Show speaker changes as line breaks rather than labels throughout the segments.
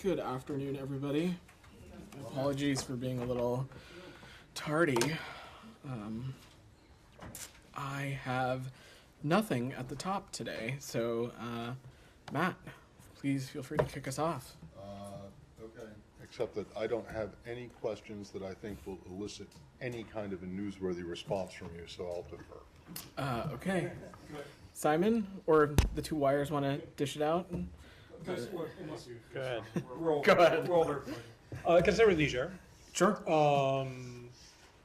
Good afternoon, everybody. Apologies for being a little tardy. I have nothing at the top today, so Matt, please feel free to kick us off.
Okay. Except that I don't have any questions that I think will elicit any kind of a newsworthy response from you, so I'll defer.
Okay. Simon, or the two wires want to dish it out?
Unless you
Go ahead.
Go ahead.
Consider leisure.
Sure.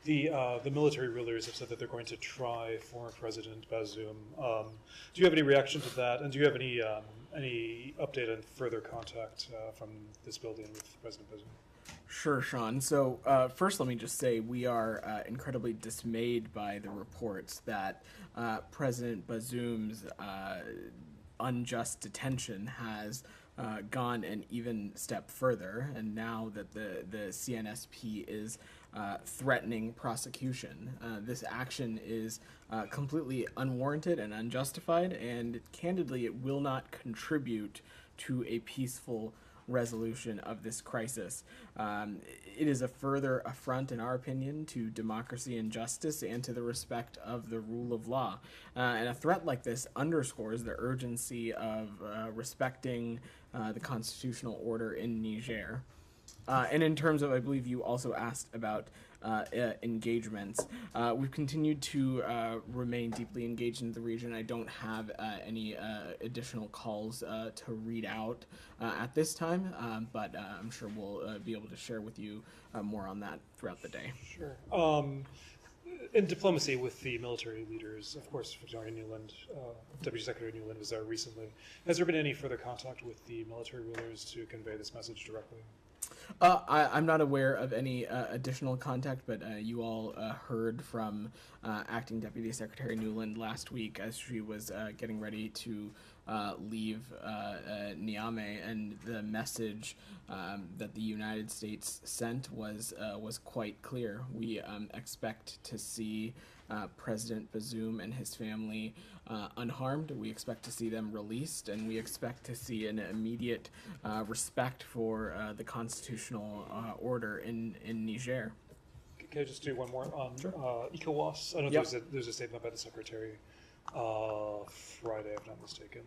The military rulers have said that they're going to try former President Bazoum. Do you have any reaction to that? And do you have any update on further contact from this building with President Bazoum?
Sure, Sean. So first, let me just say we are incredibly dismayed by the reports that President Bazoum's unjust detention has gone an even step further, and now that the CNSP is threatening prosecution. This action is completely unwarranted and unjustified, and candidly, it will not contribute to a peaceful resolution of this crisis. It is a further affront, in our opinion, to democracy and justice and to the respect of the rule of law. And a threat like this underscores the urgency of respecting the constitutional order in Niger. And in terms of, I believe you also asked about engagements. We've continued to remain deeply engaged in the region. I don't have any additional calls to read out at this time, but I'm sure we'll be able to share with you more on that throughout the day.
Sure. In diplomacy with the military leaders, of course, Secretary Newland, Deputy Secretary Newland was there recently. Has there been any further contact with the military rulers to convey this message directly?
I'm not aware of any additional contact, but you all heard from Acting Deputy Secretary Newland last week as she was getting ready to leave Niamey, and the message that the United States sent was quite clear. We expect to see President Bazoum and his family unharmed. We expect to see them released, and we expect to see an immediate respect for the constitutional order in Niger.
Can I just do one more on
Sure.
ECOWAS? I know
Yep.
there's a statement by the Secretary Friday, if I'm not mistaken,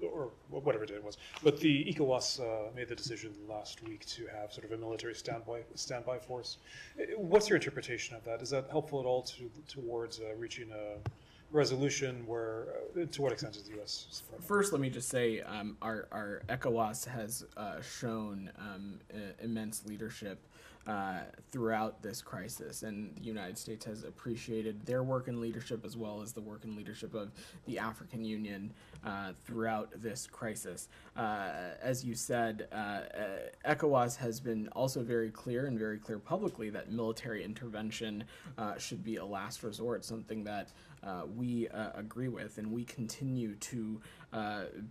or whatever day it was. But the ECOWAS made the decision last week to have sort of a military standby force. What's your interpretation of that? Is that helpful at all towards reaching a resolution where, to what extent is the U.S. supporting?
First, let me just say our ECOWAS has shown immense leadership throughout this crisis, and the United States has appreciated their work and leadership as well as the work and leadership of the African Union throughout this crisis. As you said, ECOWAS has been also very clear and very clear publicly that military intervention should be a last resort, something that we agree with, and we continue to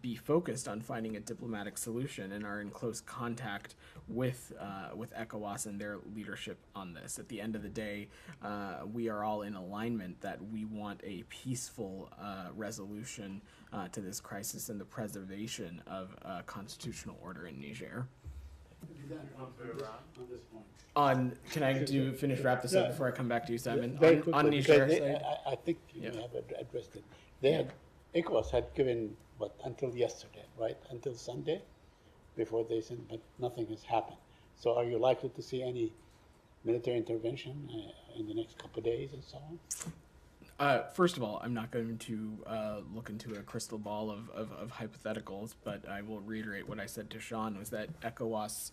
be focused on finding a diplomatic solution and are in close contact with ECOWAS and their leadership on this. At the end of the day, we are all in alignment that we want a peaceful resolution to this crisis and the preservation of constitutional order in Niger. Can I finish wrap this up before I come back to you, Simon?
Very
On
quickly,
Niger
because
side?
I think you
Yeah.
have addressed it. ECOWAS had given, until yesterday, right? Until Sunday, before they sent, but nothing has happened. So are you likely to see any military intervention in the next couple of days and so on?
First of all, I'm not going to look into a crystal ball of hypotheticals, but I will reiterate what I said to Sean, was that ECOWAS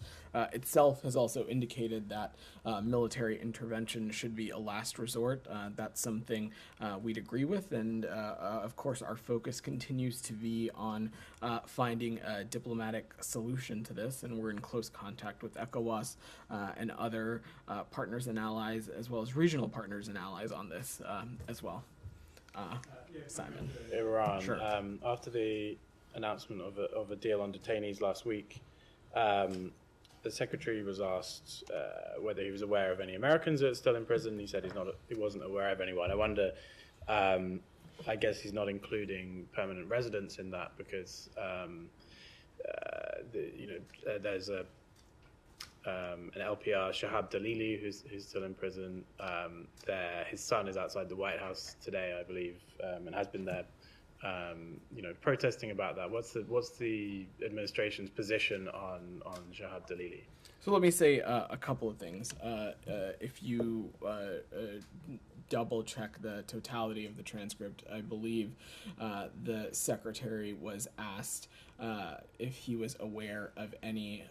itself has also indicated that military intervention should be a last resort. That's something we'd agree with, and of course our focus continues to be on finding a diplomatic solution to this, and we're in close contact with ECOWAS and other partners and allies, as well as regional partners and allies on this as well. Simon.
Iran.
Sure.
After the announcement of a deal on detainees last week, the secretary was asked whether he was aware of any Americans that are still in prison. He said he wasn't aware of anyone. I wonder. I guess he's not including permanent residents in that because
there's an LPR, Shahab Dalili, who's still in prison. His son is outside the White House today, I believe, and has been there, protesting about that. What's the administration's position on Shahab Dalili?
So let me say a couple of things. If you double check the totality of the transcript, I believe the secretary was asked if he was aware of any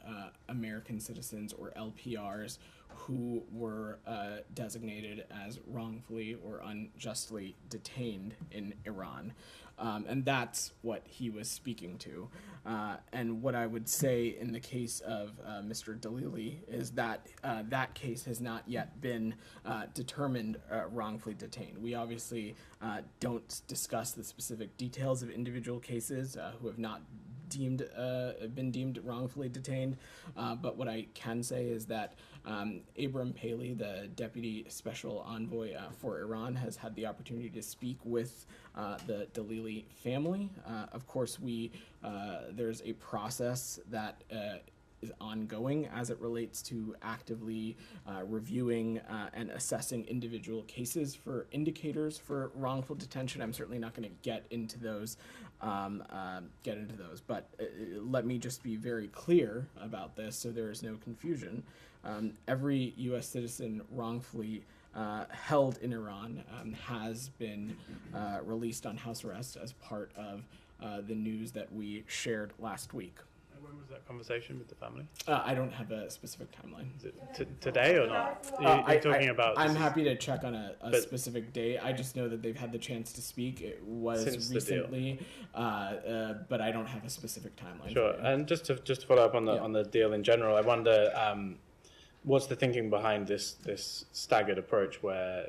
American citizens or LPRs who were designated as wrongfully or unjustly detained in Iran. And that's what he was speaking to. And what I would say in the case of Mr. Dalili is that that case has not yet been determined wrongfully detained. We obviously don't discuss the specific details of individual cases who have not been deemed wrongfully detained. But what I can say is that Abram Paley, the Deputy Special Envoy for Iran, has had the opportunity to speak with the Dalili family. Of course, there's a process that is ongoing as it relates to actively reviewing and assessing individual cases for indicators for wrongful detention. I'm certainly not going to get into those, but let me just be very clear about this so there is no confusion. Every U.S. citizen wrongfully held in Iran has been released on house arrest as part of the news that we shared last week.
When was that conversation with the family?
I don't have a specific timeline.
Is it today or not? You're talking about...
I'm happy to check on a specific date. I just know that they've had the chance to speak. It was recently, but I don't have a specific timeline.
Sure. And just to follow up on the deal in general, I wonder what's the thinking behind this staggered approach, where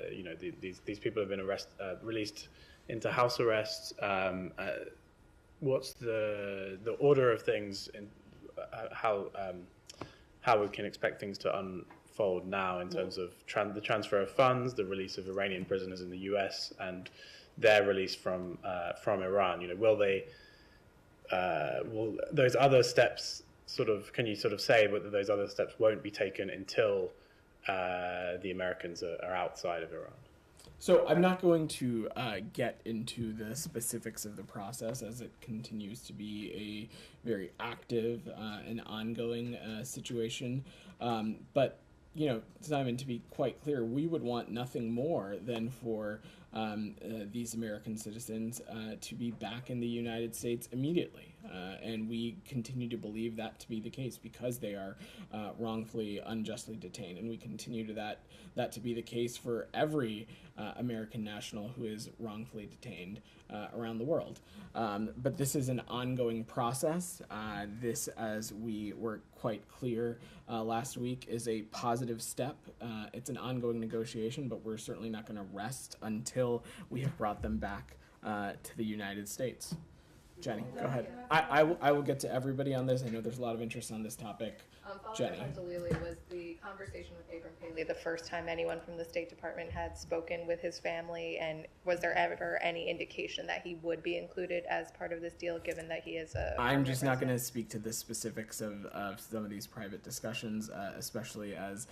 these people have been released into house arrest. What's the order of things in how we can expect things to unfold now in terms of the transfer of funds, the release of Iranian prisoners in the U.S., and their release from Iran? Will those other steps can you say whether those other steps won't be taken until the Americans are outside of Iran?
So I'm not going to get into the specifics of the process, as it continues to be a very active and ongoing situation. But, Simon, to be quite clear, we would want nothing more than for these American citizens to be back in the United States immediately. And we continue to believe that to be the case because they are wrongfully, unjustly detained. And we continue to that to be the case for every American national who is wrongfully detained around the world. But this is an ongoing process. This, as we were quite clear last week, is a positive step. It's an ongoing negotiation, but we're certainly not going to rest until we have brought them back to the United States. Jenny, go ahead. I will get to everybody on this. I know there's a lot of interest on this topic. Jenny.
Dalili, was the conversation with Abram Paley the first time anyone from the State Department had spoken with his family, and was there ever any indication that he would be included as part of this deal, given that he is a...
I'm just not going to speak to the specifics of some of these private discussions, especially as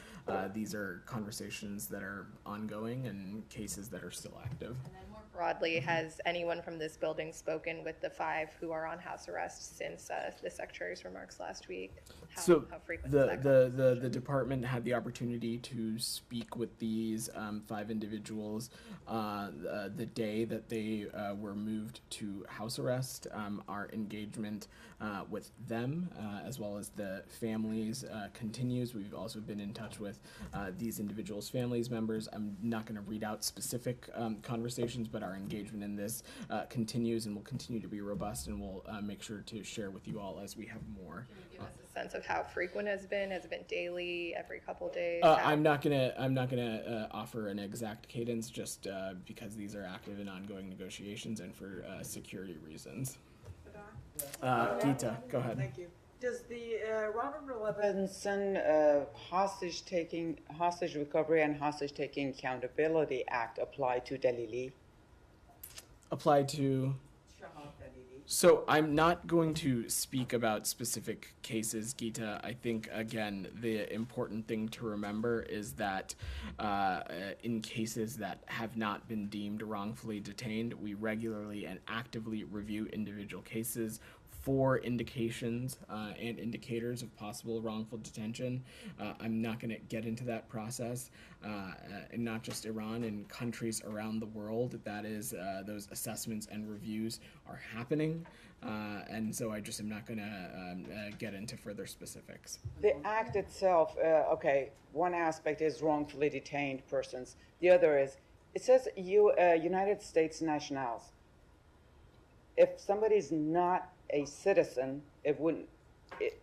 these are conversations that are ongoing and cases that are still active.
And then more broadly, has anyone from this building spoken with the 5 who are on house arrest since the Secretary's remarks last week? How frequent is that?
The department had the opportunity to speak with these 5 individuals the day that they were moved to house arrest. Our engagement with them, as well as the families, continues. We've also been in touch with these individuals' families members. I'm not going to read out specific conversations, but our engagement in this continues and will continue to be robust, and we'll make sure to share with you all as we have more.
Can you give us a sense of how frequent it has been? Has it been daily, every couple of days?
I'm not gonna offer an exact cadence, just because these are active and ongoing negotiations, and for security reasons. Geeta, go ahead.
Thank you. Does the Robert Levinson Hostage Recovery and Hostage Taking Accountability Act apply to Dalili?
Applied to So I'm not going to speak about specific cases, Geeta. I think, again, the important thing to remember is that in cases that have not been deemed wrongfully detained, we regularly and actively review individual cases for indications and indicators of possible wrongful detention. I'm not going to get into that process. And not just Iran, in countries around the world, that is, those assessments and reviews are happening. And so I just am not going to get into further specifics.
The act itself, okay, one aspect is wrongfully detained persons. The other is, it says United States nationals. If somebody's not a citizen, it wouldn't.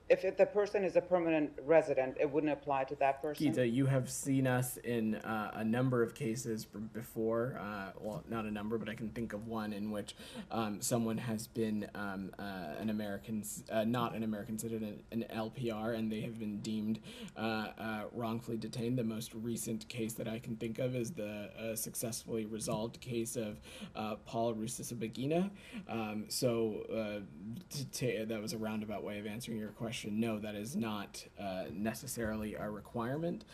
If the person is a permanent resident, it wouldn't apply to that person.
Geeta, you have seen us in a number of cases before. Well, not a number, but I can think of one in which someone has been an American, not an American citizen, an LPR, and they have been deemed wrongfully detained. The most recent case that I can think of is the successfully resolved case of Paul Rusesabagina. That was a roundabout way of answering your question. No, that is not necessarily a requirement.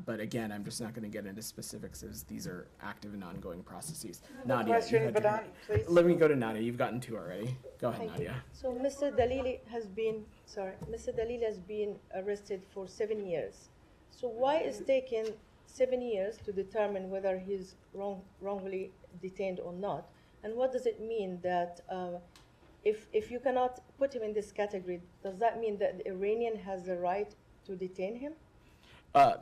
But again, I'm just not going to get into specifics as these are active and ongoing processes. Nadia,
Question,
you had
Badan, please.
Let me go to Nadia. You've gotten two already. Go ahead,
Thank
Nadia.
you. So Mr. Dalili has been arrested for 7 years. So why is taking 7 years to determine whether he's wrongfully detained or not? And what does it mean that if you cannot put him in this category, does that mean that the Iranian has the right to detain him?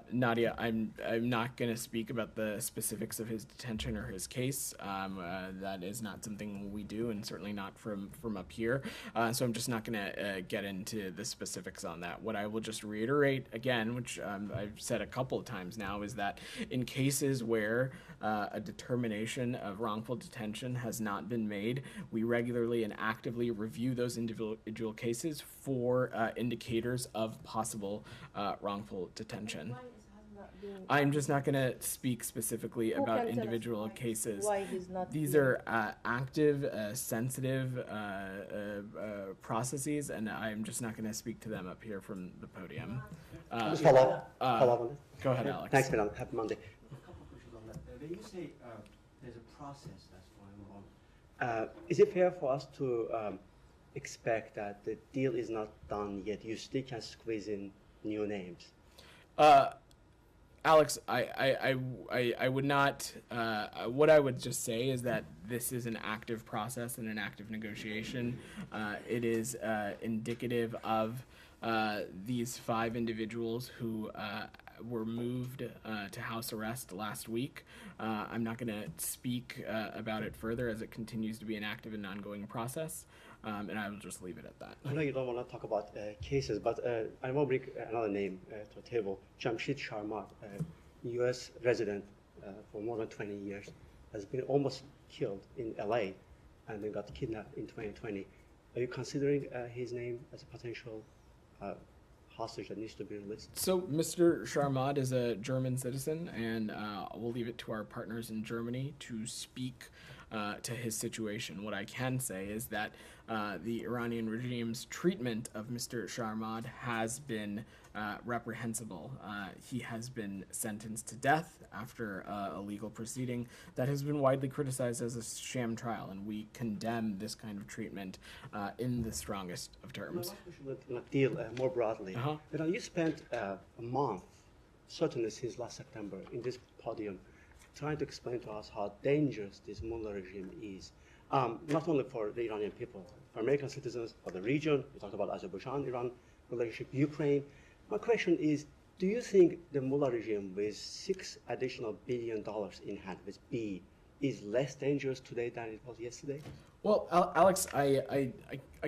Nadia, I'm not going to speak about the specifics of his detention or his case. That is not something we do, and certainly not from up here. So I'm just not going to get into the specifics on that. What I will just reiterate again, which I've said a couple of times now, is that in cases where a determination of wrongful detention has not been made, we regularly and actively review those individual cases for indicators of possible wrongful detention. I'm just not going to speak specifically about individual cases.
Why he's not
These
being-
are active, sensitive processes, and I'm just not going to speak to them up here from the podium.
Just follow up on this.
Go ahead, Alex.
Thanks, madam. Happy Monday.
A couple of questions on that. When you say there's a process that's going on,
Is it fair for us to expect that the deal is not done yet? You still can squeeze in new names.
Alex, I would not. What I would just say is that this is an active process and an active negotiation. It is indicative of these 5 individuals who were moved to house arrest last week. I'm not going to speak about it further as it continues to be an active and ongoing process. And I will just leave it at that.
I know you don't want to talk about cases, but I want to bring another name to the table. Jamshid Sharmat, U.S. resident for more than 20 years, has been almost killed in L.A. and then got kidnapped in 2020. Are you considering his name as a potential hostage that needs to be released?
So Mr. Sharmat is a German citizen, and we'll leave it to our partners in Germany to speak to his situation. What I can say is that the Iranian regime's treatment of Mr. Sharmat has been reprehensible. He has been sentenced to death after a legal proceeding that has been widely criticized as a sham trial, and we condemn this kind of treatment in the strongest of terms.
My last question would deal more broadly. You know, you spent a month, certainly since last September, in this podium, trying to explain to us how dangerous this mullah regime is, not only for the Iranian people, for American citizens, for the region. We talked about Azerbaijan-Iran relationship, Ukraine. My question is, do you think the mullah regime with $6 additional billion in hand, with B, is less dangerous today than it was yesterday?
Well, Alex, I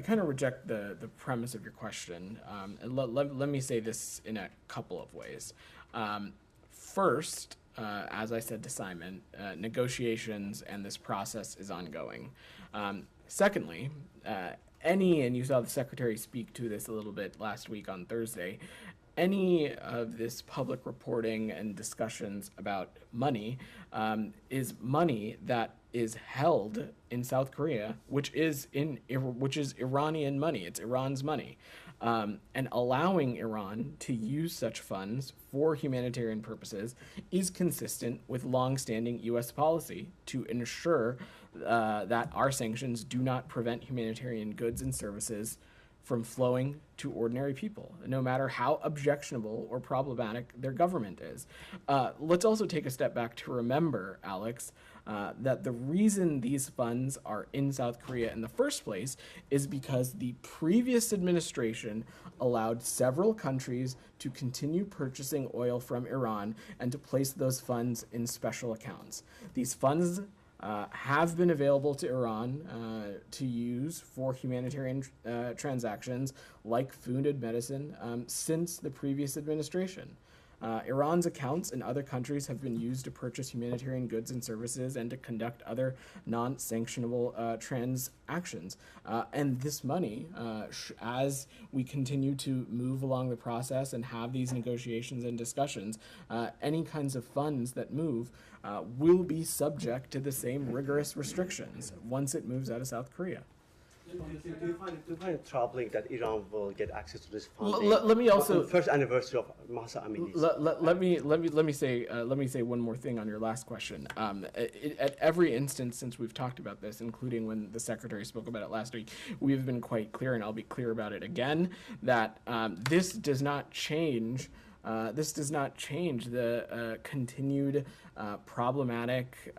kind of reject the premise of your question. And let me say this in a couple of ways. First, as I said to Simon, negotiations and this process is ongoing. Secondly, and you saw the Secretary speak to this a little bit last week on Thursday, any of this public reporting and discussions about money is money that is held in South Korea, which is Iranian money. It's Iran's money. And allowing Iran to use such funds for humanitarian purposes is consistent with longstanding U.S. policy to ensure that our sanctions do not prevent humanitarian goods and services from flowing to ordinary people, no matter how objectionable or problematic their government is. Let's also take a step back to remember, Alex, that the reason these funds are in South Korea in the first place is because the previous administration allowed several countries to continue purchasing oil from Iran and to place those funds in special accounts. These funds have been available to Iran to use for humanitarian transactions like food and medicine since the previous administration. Iran's accounts in other countries have been used to purchase humanitarian goods and services and to conduct other non-sanctionable transactions. And this money, as we continue to move along the process and have these negotiations and discussions, any kinds of funds that move will be subject to the same rigorous restrictions once it moves out of South Korea.
Do you find it troubling that Iran will get access to this funding?
Let me also
on the first anniversary of Mahsa Amini's.
Let me say one more thing on your last question. At every instance since we've talked about this, including when the secretary spoke about it last week, we've been quite clear, and I'll be clear about it again, that this does not change. This does not change the continued problematic,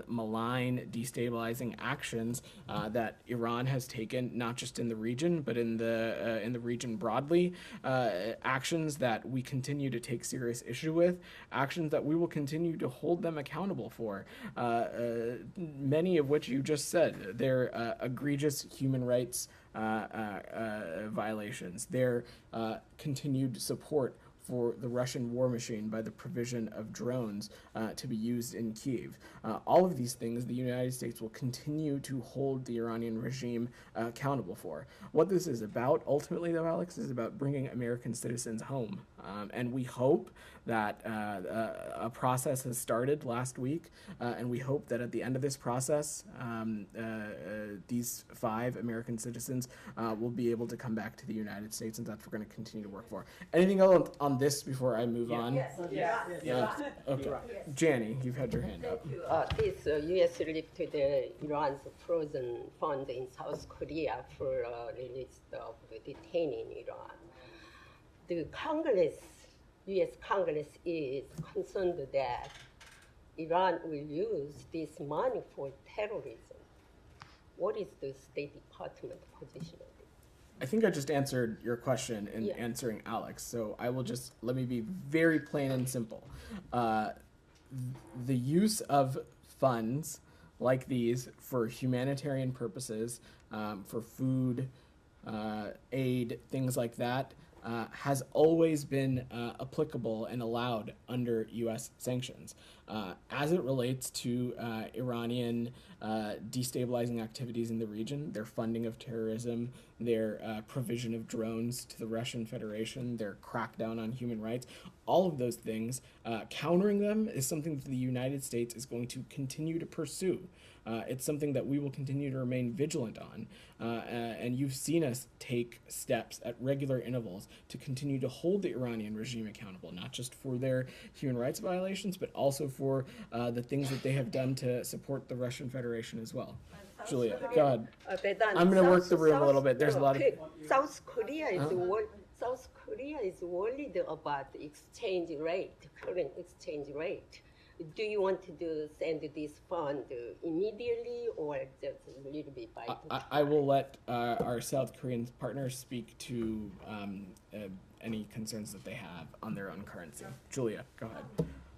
malign, destabilizing actions that Iran has taken, not just in the region, but in the region broadly. Actions that we continue to take serious issue with, actions that we will continue to hold them accountable for. Many of which you just said, they're egregious human rights violations. Their continued support for the Russian war machine by the provision of drones to be used in Kyiv. All of these things the United States will continue to hold the Iranian regime accountable for. What this is about, ultimately, though, Alex, is about bringing American citizens home. And we hope that a process has started last week, and we hope that at the end of this process, these 5 American citizens will be able to come back to the United States, and that's what we're going to continue to work for. Anything else on this before I move on?
Yes.
Okay. Jani, you've had your hand up.
This U.S. lifted Iran's frozen fund in South Korea for release of the detainee in Iran. The U.S. Congress is concerned that Iran will use this money for terrorism. What is the State Department position on this?
I think I just answered your question in answering Alex, so I will just, let me be very plain and simple. The use of funds like these for humanitarian purposes, for food, aid, things like that, has always been applicable and allowed under U.S. sanctions. As it relates to Iranian destabilizing activities in the region, their funding of terrorism, their provision of drones to the Russian Federation, their crackdown on human rights, all of those things, countering them is something that the United States is going to continue to pursue. It's something that we will continue to remain vigilant on. And you've seen us take steps at regular intervals to continue to hold the Iranian regime accountable, not just for their human rights violations, but also for the things that they have done to support the Russian Federation as well. Julia, go ahead. I'm going to work the room a little bit. There's a lot of...
South Korea is worried about the exchange rate, current exchange rate. Do you want to send this fund immediately or just a little bit by?
I will let our South Korean partners speak to any concerns that they have on their own currency. Julia, go ahead.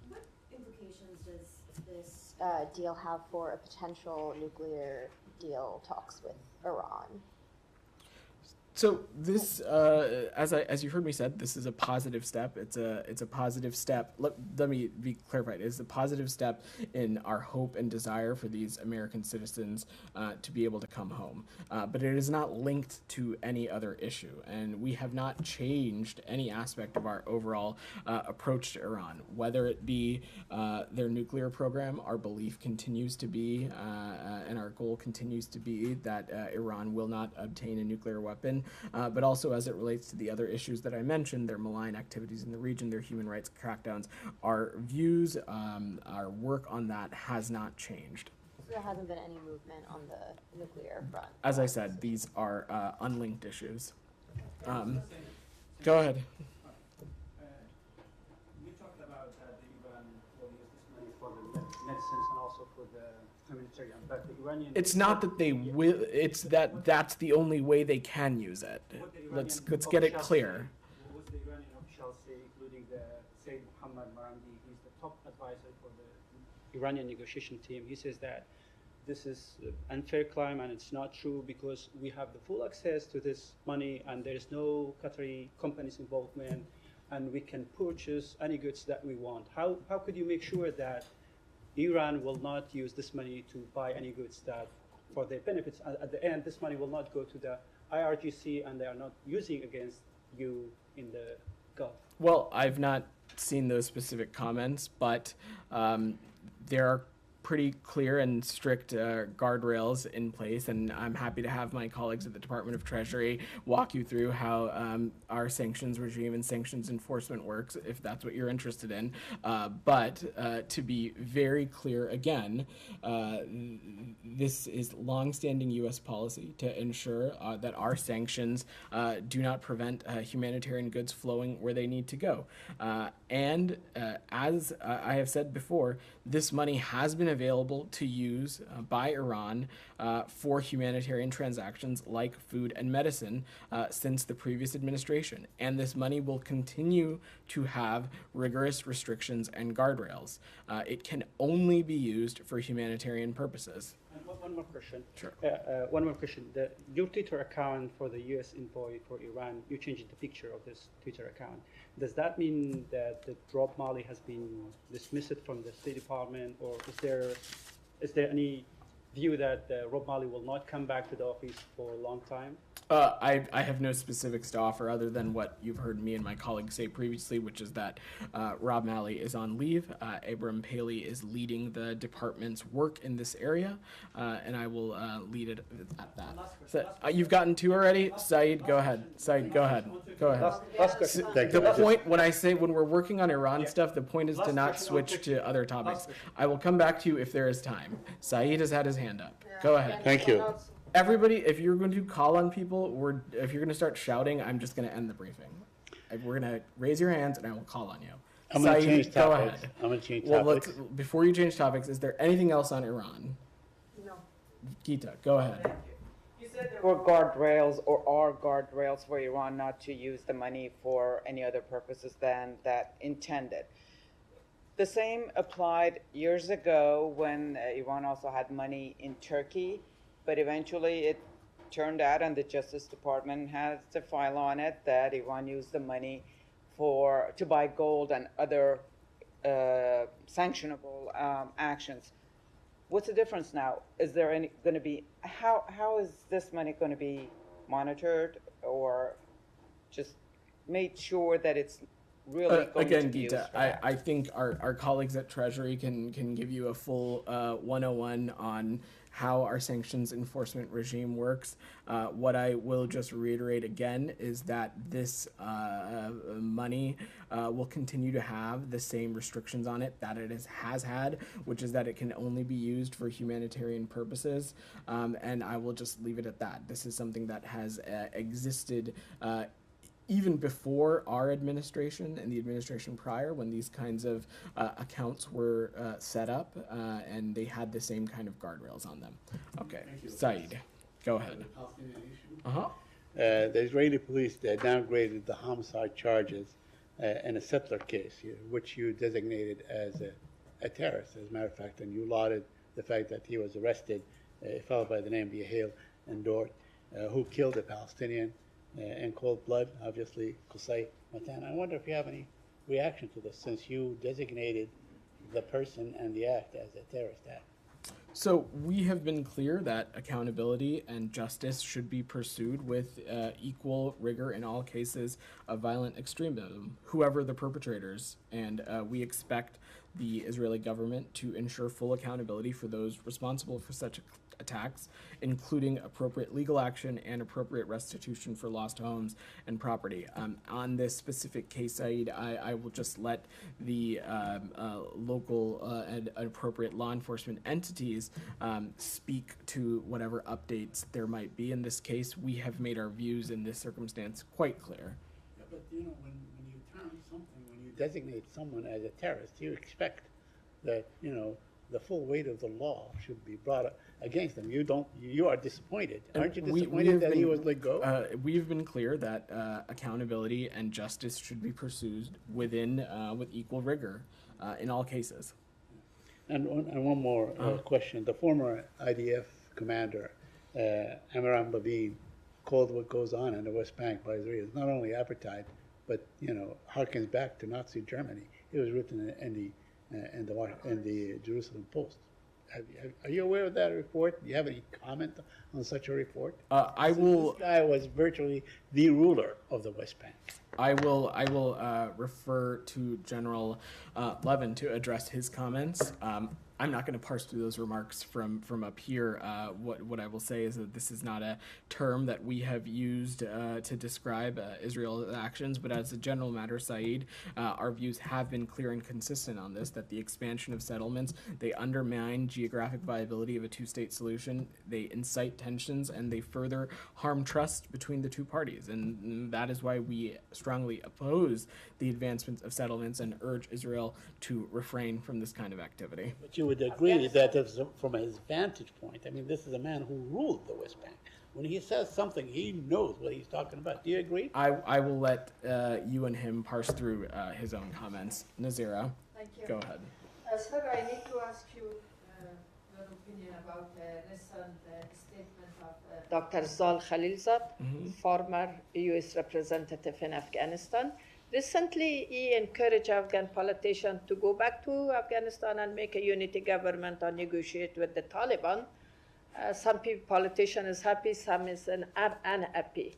What implications does this deal have for a potential nuclear deal talks with Iran?
So this, as you heard me said, this is a positive step. It's a positive step. Let me be clarified. It's a positive step in our hope and desire for these American citizens to be able to come home. But it is not linked to any other issue, and we have not changed any aspect of our overall approach to Iran, whether it be their nuclear program. Our belief continues to be, and our goal continues to be that Iran will not obtain a nuclear weapon. But also as it relates to the other issues that I mentioned, their malign activities in the region, their human rights crackdowns, our views, our work on that has not changed.
So there hasn't been any movement on the nuclear front?
As I said, these are unlinked issues. Go ahead.
You talked about the Iran will use this money for the medicines and also for the humanitarian, but the Iranian...
It's not that they will, it's that that's the only way they can use it. Let's get it clear.
What the Iranian officials say, including the Sayyid Mohammad Marandi, he's the top advisor for the Iranian negotiation team. He says that this is an unfair claim and it's not true because we have the full access to this money and there is no Qatari companies involvement and we can purchase any goods that we want. How could you make sure that Iran will not use this money to buy any goods that for their benefits? At the end, this money will not go to the IRGC and they are not using against you in the Gulf.
Well, I've not seen those specific comments, but there are pretty clear and strict guardrails in place, and I'm happy to have my colleagues at the Department of Treasury walk you through how our sanctions regime and sanctions enforcement works, if that's what you're interested in. But to be very clear again, this is longstanding U.S. policy to ensure that our sanctions do not prevent humanitarian goods flowing where they need to go. And as I have said before, this money has been available to use by Iran for humanitarian transactions like food and medicine since the previous administration. And this money will continue to have rigorous restrictions and guardrails. It can only be used for humanitarian purposes.
And one more question.
Sure.
One more question. Your Twitter account for the U.S. envoy for Iran, you changed the picture of this Twitter account. Does that mean that Rob Malley has been dismissed from the State Department, or is there any view that Rob Malley will not come back to the office for a long time?
I have no specifics to offer other than what you've heard me and my colleagues say previously, which is that Rob Malley is on leave. Abram Paley is leading the department's work in this area, and I will lead it at that. So, you've gotten two already? Saeed, go ahead. Saeed, go ahead. Go ahead. The point, when we're working on Iran stuff, the point is to not switch to other topics. I will come back to you if there is time. Saeed has had his hand up. Go ahead.
Thank you.
Everybody, if you're going to call on people, if you're going to start shouting, I'm just going to end the briefing. We're going to raise your hands, and I will call on you.
I'm going to change
go
topics.
ahead.
I'm going to change
Well,
topics.
before you change topics, is there anything else on Iran?
No.
Gita, go ahead.
You said there were guardrails or are guardrails for Iran not to use the money for any other purposes than that intended. The same applied years ago when Iran also had money in Turkey, but eventually it turned out, and the Justice Department has to file on it, that Iran used the money to buy gold and other sanctionable actions. What's the difference now? Is there going to be, how is this money going to be monitored or just made sure that it's really going
again,
to be
Gita,
used for that?
I think our colleagues at Treasury can give you a full 101 on how our sanctions enforcement regime works. What I will just reiterate again is that this money will continue to have the same restrictions on it that it has had, which is that it can only be used for humanitarian purposes. And I will just leave it at that. This is something that has existed even before our administration and the administration prior, when these kinds of accounts were set up, and they had the same kind of guardrails on them. Okay, Saeed, go ahead.
The Israeli police downgraded the homicide charges in a settler case, which you designated as a terrorist, as a matter of fact, and you lauded the fact that he was arrested, a fellow by the name of Yahil Ndort, who killed a Palestinian in cold blood, obviously, Qusay Matan. I wonder if you have any reaction to this, since you designated the person and the act as a terrorist act.
So we have been clear that accountability and justice should be pursued with equal rigor in all cases of violent extremism, whoever the perpetrators. And we expect the Israeli government to ensure full accountability for those responsible for such attacks, including appropriate legal action and appropriate restitution for lost homes and property. On this specific case, Saeed, I will just let the local and appropriate law enforcement entities speak to whatever updates there might be. In this case, we have made our views in this circumstance quite clear.
Yeah, but you know, when you term something, when you designate someone as a terrorist, you expect that, you know, the full weight of the law should be brought up against them. You are disappointed. Aren't you disappointed that he was let go?
We've been clear that accountability and justice should be pursued with equal rigor in all cases.
And one more question. The former IDF commander, Amram Levine, called what goes on in the West Bank by Israelis not only apartheid, but, you know, harkens back to Nazi Germany. It was written in the Jerusalem Post. Are you aware of that report? Do you have any comment on such a report? This guy was virtually the ruler of the West Bank.
I will refer to General Levin to address his comments. I'm not going to parse through those remarks from up here. What I will say is that this is not a term that we have used to describe Israel's actions, but as a general matter, Saeed, our views have been clear and consistent on this, that the expansion of settlements, they undermine geographic viability of a two-state solution, they incite tensions, and they further harm trust between the two parties. And that is why we strongly oppose the advancement of settlements and urge Israel to refrain from this kind of activity.
But you would agree that from his vantage point, I mean, this is a man who ruled the West Bank. When he says something, he knows what he's talking about. Do you agree?
I will let you and him parse through his own comments. Nazira,
Thank you.
go ahead.
Sir, I need to ask you your opinion about the recent statement of Dr. Zal Khalilzad, former U.S. representative in Afghanistan. Recently, he encouraged Afghan politicians to go back to Afghanistan and make a unity government or negotiate with the Taliban. Some politicians is happy, some is unhappy.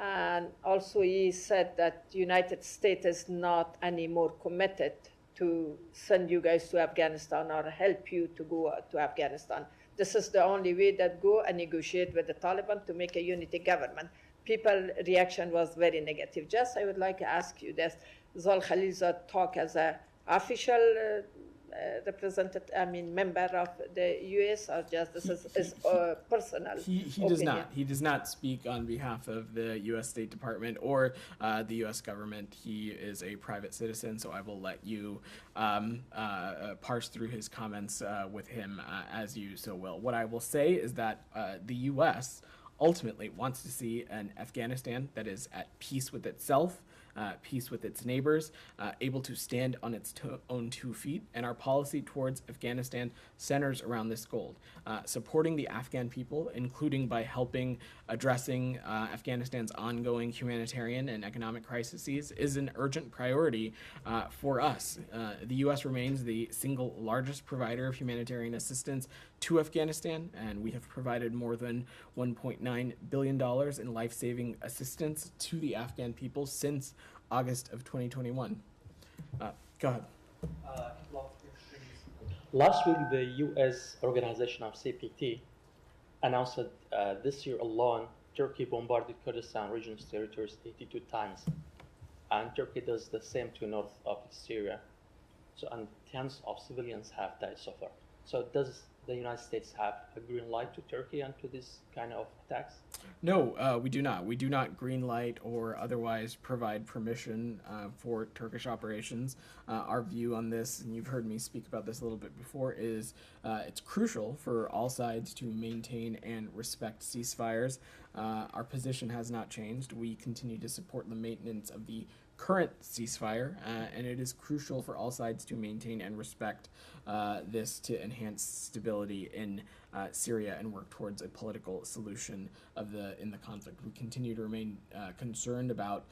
And also he said that United States is not anymore committed to send you guys to Afghanistan or help you to go to Afghanistan. This is the only way that go and negotiate with the Taliban to make a unity government. People's reaction was very negative. Just I would like to ask you this, Zal Khalilzad talk as an official member of the U.S. or just this is personal
He does not. He does not speak on behalf of the U.S. State Department or the U.S. government. He is a private citizen, so I will let you parse through his comments with him as you so will. What I will say is that the U.S. ultimately wants to see an Afghanistan that is at peace with itself, peace with its neighbors, able to stand on its own 2 feet, and our policy towards Afghanistan centers around this goal. Supporting the Afghan people, including by helping addressing Afghanistan's ongoing humanitarian and economic crises, is an urgent priority for us. The U.S. remains the single largest provider of humanitarian assistance to Afghanistan, and we have provided more than $1.9 billion in life-saving assistance to the Afghan people since August of 2021. Go ahead.
Last week, the U.S. organization of CPT announced that this year alone, Turkey bombarded Kurdistan region's territories 82 times, and Turkey does the same to north of Syria. So, and tens of civilians have died so far. So, does the United States have a green light to Turkey and to this kind of attacks?
No, we do not. We do not green light or otherwise provide permission for Turkish operations. Our view on this, and you've heard me speak about this a little bit before, is it's crucial for all sides to maintain and respect ceasefires. Our position has not changed. We continue to support the maintenance of the current ceasefire, and it is crucial for all sides to maintain and respect this to enhance stability in Syria and work towards a political solution in the conflict. We continue to remain concerned about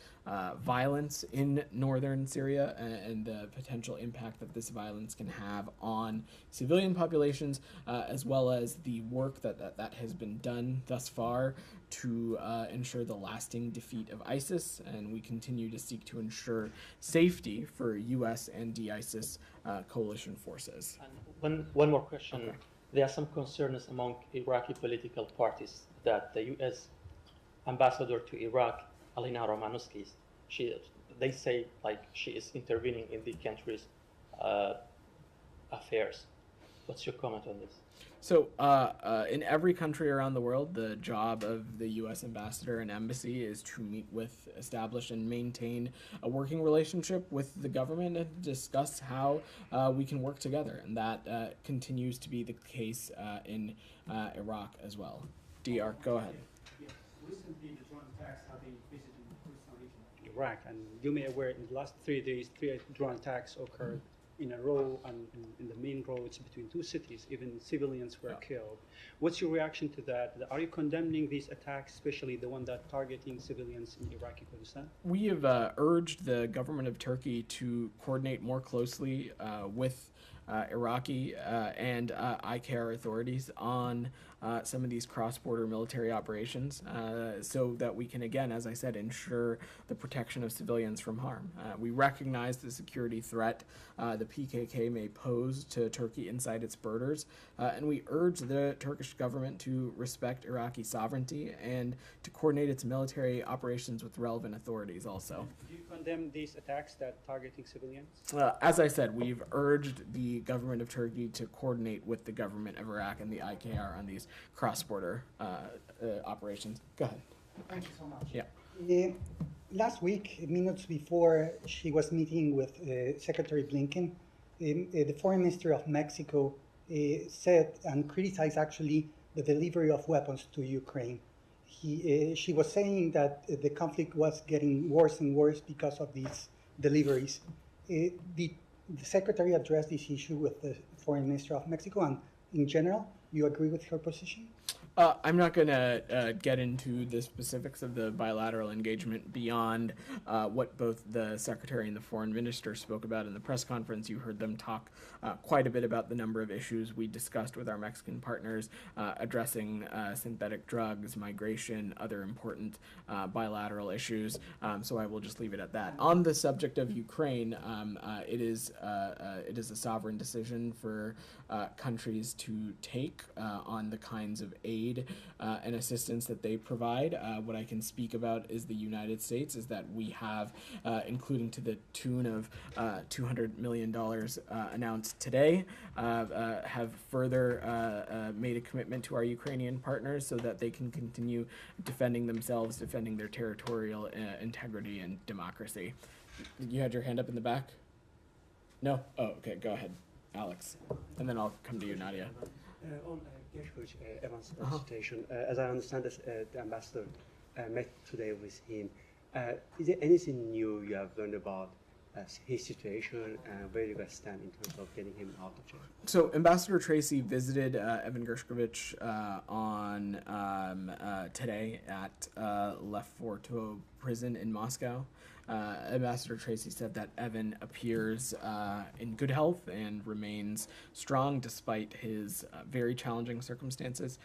violence in northern Syria and the potential impact that this violence can have on civilian populations, as well as the work that has been done thus far to ensure the lasting defeat of ISIS, and we continue to seek to ensure safety for U.S. and de-ISIS coalition forces.
And one more question. Okay. There are some concerns among Iraqi political parties that the U.S. ambassador to Iraq, Alina Romanowski, they say like she is intervening in the country's affairs. What's your comment on this?
So in every country around the world, the job of the U.S. ambassador and embassy is to meet with, establish, and maintain a working relationship with the government and discuss how we can work together. And that continues to be the case in Iraq as well. DR, go ahead.
Yes. Recently, the drone attacks have been visiting Kurdistan region.
Iraq, and you may be aware in the last 3 days, 3 drone attacks occurred in a row and in the main roads between 2 cities. Even civilians were killed. What's your reaction to that? Are you condemning these attacks, especially the one that targeting civilians in Iraqi Kurdistan?
We have urged the government of Turkey to coordinate more closely with Iraqi and ICAR authorities on some of these cross-border military operations so that we can, again, as I said, ensure the protection of civilians from harm. We recognize the security threat the PKK may pose to Turkey inside its borders, and we urge the Turkish government to respect Iraqi sovereignty and to coordinate its military operations with relevant authorities also.
Do you condemn these attacks that targeting civilians?
As I said, we've urged the government of Turkey to coordinate with the government of Iraq and the IKR on these cross-border operations. Go ahead.
Thank you so much.
Yeah.
Last week, minutes before she was meeting with Secretary Blinken, the Foreign Minister of Mexico said and criticized actually the delivery of weapons to Ukraine. She was saying that the conflict was getting worse and worse because of these deliveries. Did the Secretary address this issue with the Foreign Minister of Mexico, and in general, you agree with her position?
I'm not going to get into the specifics of the bilateral engagement beyond what both the Secretary and the Foreign Minister spoke about in the press conference. You heard them talk quite a bit about the number of issues we discussed with our Mexican partners, addressing synthetic drugs, migration, other important bilateral issues. So I will just leave it at that. On the subject of Ukraine, it is a sovereign decision for countries to take on the kinds of aid and assistance that they provide. What I can speak about is the United States, is that we have, including to the tune of $200 million announced today, have further made a commitment to our Ukrainian partners so that they can continue defending themselves, defending their territorial integrity and democracy. You had your hand up in the back? No? Oh, okay, go ahead, Alex. And then I'll come to you, Nadia.
On Gershkovich Evans' situation, as I understand this, the ambassador met today with him. Is there anything new you have learned about his situation and where you guys stand in terms of getting him out of jail?
So Ambassador Tracy visited Evan Gershkovich on today at Leforto prison in Moscow. Ambassador Tracy said that Evan appears in good health and remains strong despite his very challenging circumstances.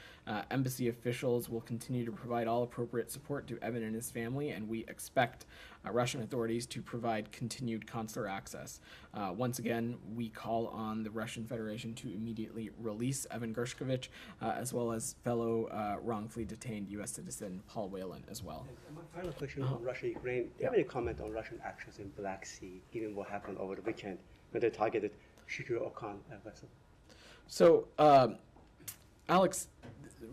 Embassy officials will continue to provide all appropriate support to Evan and his family, and we expect Russian authorities to provide continued consular access. Once again, we call on the Russian Federation to immediately release Evan Gershkovich, as well as fellow wrongfully detained U.S. citizen Paul Whelan as well.
My final question on Russia-Ukraine. Do you have any comment on Russian actions in Black Sea, given what happened over the weekend when they targeted Shukri-Okan vessel?
So, Alex,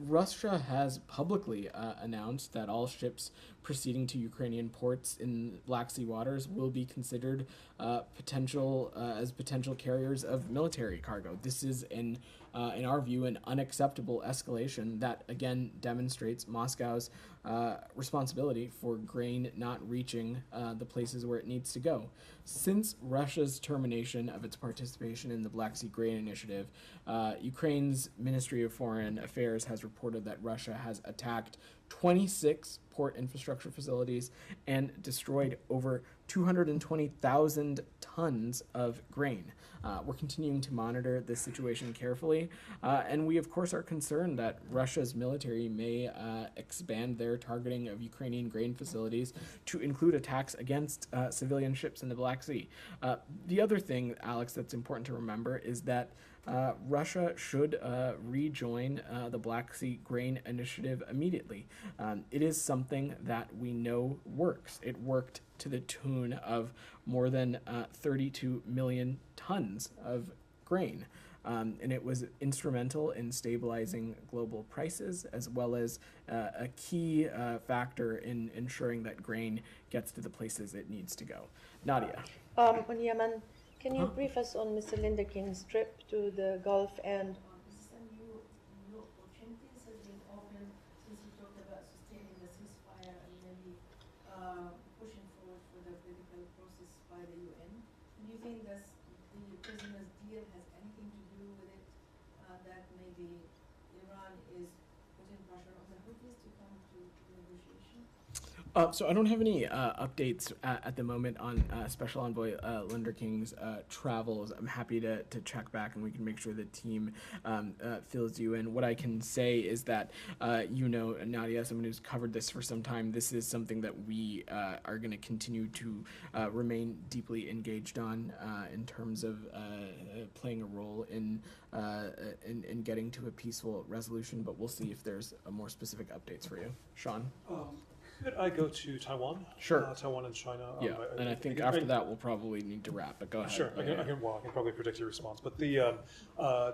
Russia has publicly announced that all ships proceeding to Ukrainian ports in Black Sea waters will be considered as potential carriers of military cargo. This is an in our view, an unacceptable escalation that again demonstrates Moscow's responsibility for grain not reaching the places where it needs to go. Since Russia's termination of its participation in the Black Sea Grain Initiative, Ukraine's Ministry of Foreign Affairs has reported that Russia has attacked 26 port infrastructure facilities and destroyed over 220,000 tons of grain. We're continuing to monitor this situation carefully, and we of course are concerned that Russia's military may expand their targeting of Ukrainian grain facilities to include attacks against civilian ships in the Black Sea. The other thing, Alex, that's important to remember is that Russia should rejoin the Black Sea Grain Initiative immediately. It is something that we know works. It worked to the tune of more than 32 million tons of grain. And it was instrumental in stabilizing global prices, as well as a key factor in ensuring that grain gets to the places it needs to go. Nadia.
On Yemen, can you brief us on Mr. Linder King's trip to the Gulf and
Some new opportunities have been opened since you talked about sustaining the ceasefire and maybe pushing forward for the political process by the UN. Do you think that the prisoners' deal has anything to do with it? That maybe Iran is putting pressure on the Houthis to come to negotiation?
So I don't have any updates at the moment on Special Envoy Linder King's travels. I'm happy to check back, and we can make sure the team fills you in. What I can say is that, Nadia, someone who's covered this for some time, this is something that we are going to continue to remain deeply engaged on in terms of playing a role in getting to a peaceful resolution, but we'll see if there's more specific updates for you. Sean?
Could I go to Taiwan?
Sure.
Taiwan and China.
Yeah, and I think after that we'll probably need to wrap, but go ahead.
Sure, I can probably predict your response. But the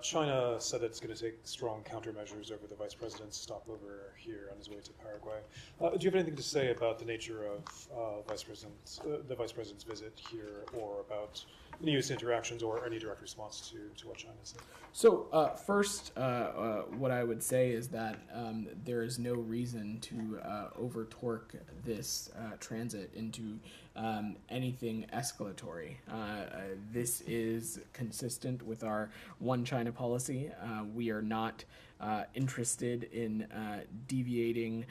China said that it's going to take strong countermeasures over the vice president's stopover here on his way to Paraguay. Do you have anything to say about the nature of the vice president's visit here, or about any U.S. interactions or any direct response to what China said?
So first, what I would say is that there is no reason to over-torque this transit into anything escalatory. This is consistent with our One China policy. We are not interested in deviating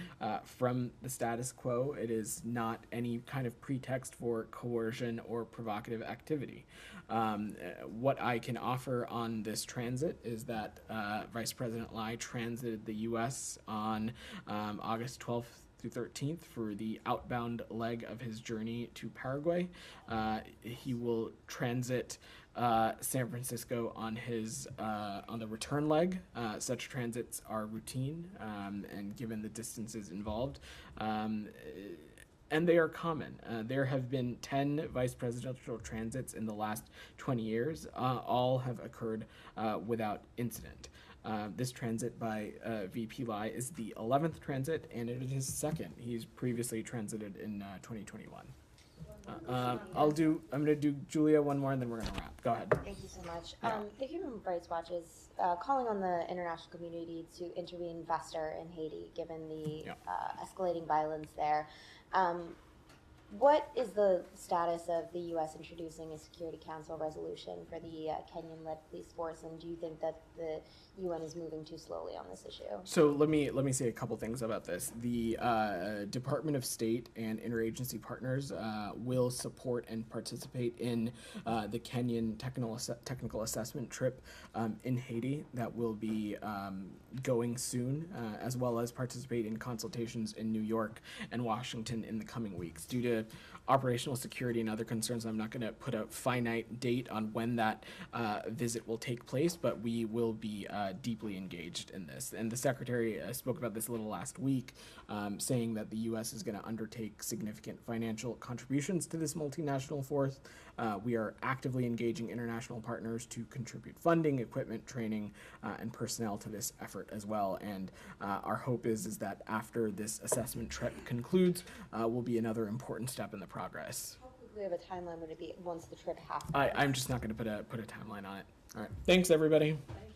from the status quo. It is not any kind of pretext for coercion or provocative activity. What I can offer on this transit is that Vice President Lai transited the U.S. on August 12th through 13th for the outbound leg of his journey to Paraguay. He will transit San Francisco on his on the return leg. Such transits are routine, and given the distances involved, and they are common. There have been 10 vice presidential transits in the last 20 years. All have occurred without incident. This transit by VP Lai is the 11th transit, and it is his second. He's previously transited in 2021. I'm going to do Julia one more, and then we're going to wrap. Go ahead.
Thank you so much. The Human Rights Watch is calling on the international community to intervene faster in Haiti, given the escalating violence there. What is the status of the U.S. introducing a Security Council resolution for the Kenyan-led police force, and do you think that the UN is moving too slowly on this issue?
So let me say a couple things about this. The Department of State and interagency partners will support and participate in the Kenyan technical assessment trip in Haiti that will be going soon, as well as participate in consultations in New York and Washington in the coming weeks. Due to operational security and other concerns, I'm not going to put a finite date on when that visit will take place, but we will be deeply engaged in this. And the Secretary spoke about this a little last week, saying that the U.S. is going to undertake significant financial contributions to this multinational force. We are actively engaging international partners to contribute funding, equipment, training, and personnel to this effort as well. And our hope is that after this assessment trip concludes, will be another important step in the progress.
How quickly of a timeline would it be once the trip happens?
I'm just not going to put a timeline on it. All right. Thanks, everybody.
Thank you.